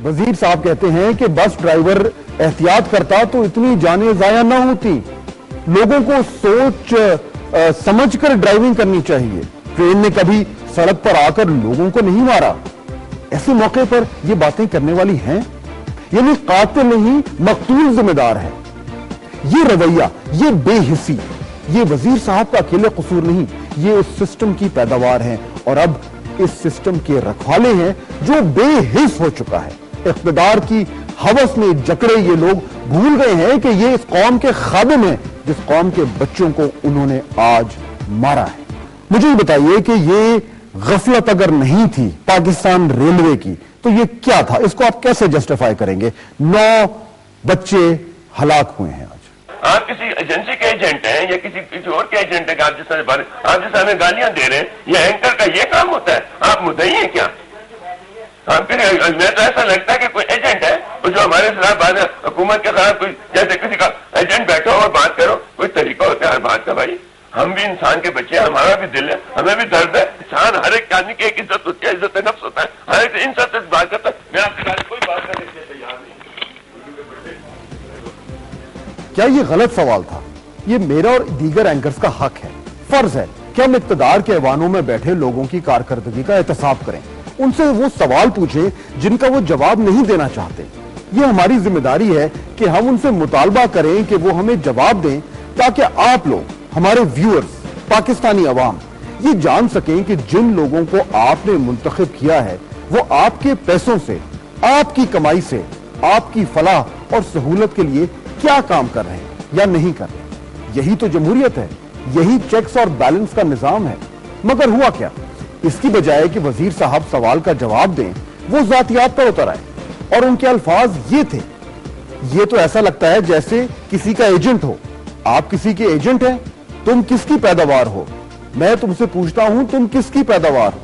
वजीर साहब कहते हैं कि बस ड्राइवर एहतियात करता तो इतनी जानें जाया ना होती। लोगों को सोच समझ कर ड्राइविंग करनी चाहिए। ट्रेन ने कभी सड़क पर आकर लोगों को नहीं मारा। ऐसे मौके पर ये बातें करने वाली हैं, यानी कातिल नहीं मकतूल जिम्मेदार है। ये रवैया, ये बेहिसी, ये वजीर साहब का अकेले कसूर नहीं, ये उस सिस्टम की पैदावार है और अब इस सिस्टम के रखवाले हैं जो बेहिस हो चुका है। इख्तिदार की हवस में जकड़े ये लोग भूल गए हैं कि ये इस कौम के खादिम हैं जिस कौम के बच्चों को उन्होंने आज मारा है। मुझे ये बताइए कि ये गफलत अगर नहीं थी पाकिस्तान रेलवे की तो ये क्या था? इसको आप कैसे जस्टिफाई करेंगे? 9 बच्चे हलाक हुए हैं। आप किसी एजेंसी के एजेंट हैं या किसी और के एजेंट है, आप जिस हमें गालियां दे रहे हैं, ये एंकर का ये काम होता है? आप मुद्दई हैं क्या? आपके मैं तो ऐसा लगता है कि कोई एजेंट है जो हमारे खिलाफ हुकूमत के खिलाफ कोई जैसे किसी का एजेंट बैठो और बात करो, कोई तरीका होता है हर बात का। भाई हम भी इंसान के बच्चे हैं, हमारा भी दिल है, हमें भी दर्द है। इंसान हर एक आदमी की एक इज्जत होती है, इज्जत नफ्स होता है, हर एक इन सब से बात करता है। मैं आपके साथ कोई बात करने के लिए तैयार नहीं। क्या ये गलत सवाल था? ये मेरा और दीगर एंकर्स का हक है, फर्ज है कि हम इक्तदार के ऐवानों में बैठे लोगों की कारकर्दगी का एहतसाब करें, उनसे वो सवाल पूछें जिनका वो जवाब नहीं देना चाहते। ये हमारी जिम्मेदारी है कि हम उनसे मुतालबा करें कि वो हमें जवाब दें, ताकि आप लोग, हमारे व्यूअर्स, पाकिस्तानी अवाम ये जान सकें कि जिन लोगों को आपने मुंतखब किया है वो आपके पैसों से, आपकी कमाई से, आपकी फलाह और सहूलत के लिए क्या काम कर रहे हैं या नहीं कर रहे। यही तो जमहूरियत है, यही चेक्स और बैलेंस का निजाम है। मगर हुआ क्या? इसकी बजाय कि वजीर साहब सवाल का जवाब दें, वो जातियात पर उतर आए और उनके अल्फाज ये थे। ये तो ऐसा लगता है जैसे किसी का एजेंट हो। आप किसी के एजेंट हैं? तुम किसकी पैदावार हो? मैं तुमसे पूछता हूं, तुम किसकी पैदावार हो?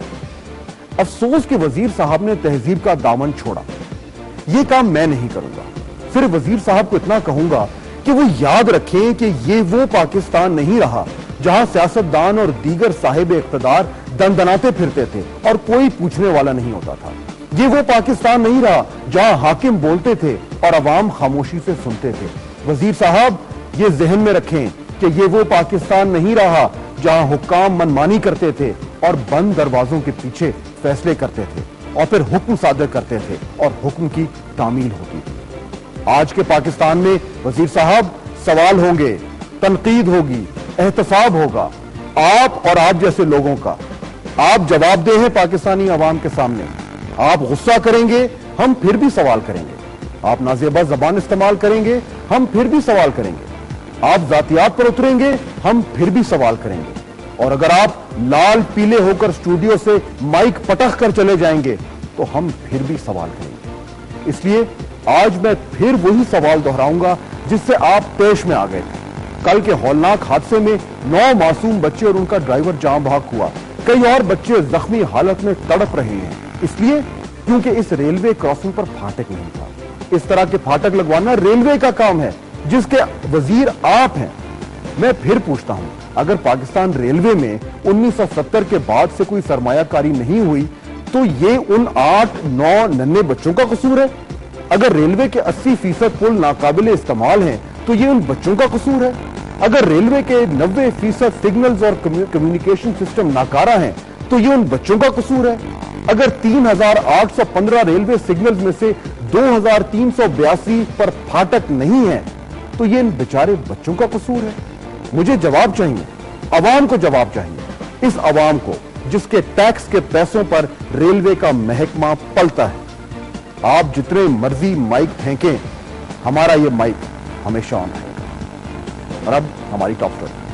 अफसोस कि वजीर साहब ने तहजीब का दामन छोड़ा। ये काम मैं नहीं करूंगा। सिर्फ वजीर साहब को इतना कहूंगा कि वो याद रखें कि ये वो पाकिस्तान नहीं रहा जहां सियासतदान और दीगर साहिब इख्तिदार दंदनाते फिरते थे और कोई पूछने वाला नहीं होता था। ये वो पाकिस्तान नहीं रहा जहां हाकिम बोलते थे और अवाम खामोशी से सुनते थे। वजीर साहब ये जहन में रखें कि ये वो पाकिस्तान नहीं रहा जहां हुक्काम मनमानी करते थे और बंद दरवाजों के पीछे फैसले करते थे और फिर हुक्म सादर करते थे और हुक्म की तामील होती थी। आज के पाकिस्तान में वजीर साहब सवाल होंगे, तनकीद होगी, एहतसाब होगा आप और आप जैसे लोगों का। आप जवाबदेह हैं पाकिस्तानी अवाम के सामने। आप गुस्सा करेंगे, हम फिर भी सवाल करेंगे। आप नाज़ेबा जबान इस्तेमाल करेंगे, हम फिर भी सवाल करेंगे। आप जातियात पर उतरेंगे, हम फिर भी सवाल करेंगे। और अगर आप लाल पीले होकर स्टूडियो से माइक पटक कर चले जाएंगे तो हम फिर भी सवाल करेंगे। इसलिए आज मैं फिर वही सवाल दोहराऊंगा जिससे आप पेश में आ गए थे। कल के हौलनाक हादसे में 9 मासूम बच्चे और उनका ड्राइवर जान बहक हुआ। कई और बच्चे जख्मी हालत में तड़प रहे हैं, इसलिए क्योंकि इस रेलवे क्रॉसिंग पर फाटक नहीं था। इस तरह के फाटक लगवाना रेलवे का काम है जिसके वजीर आप हैं। मैं फिर पूछता हूं, अगर पाकिस्तान रेलवे में 1970 के बाद से कोई सरमायाकारी नहीं हुई तो ये उन 8-9 नन्हे बच्चों का कसूर है? अगर रेलवे के 80% पुल नाकाबिले इस्तेमाल हैं तो ये उन बच्चों का कसूर है? अगर रेलवे के 90% सिग्नल्स और कम्युनिकेशन सिस्टम नाकारा हैं तो ये उन बच्चों का कसूर है? अगर 3815 रेलवे सिग्नल्स में से 2382 पर फाटक नहीं है तो ये इन बेचारे बच्चों का कसूर है? मुझे जवाब चाहिए, अवाम को जवाब चाहिए। इस अवाम को जिसके टैक्स के पैसों पर रेलवे का महकमा पलता है। आप जितने मर्जी माइक फेंकें, हमारा ये माइक हमेशा ऑन रहेगा। और अब हमारी टॉप स्टोरी।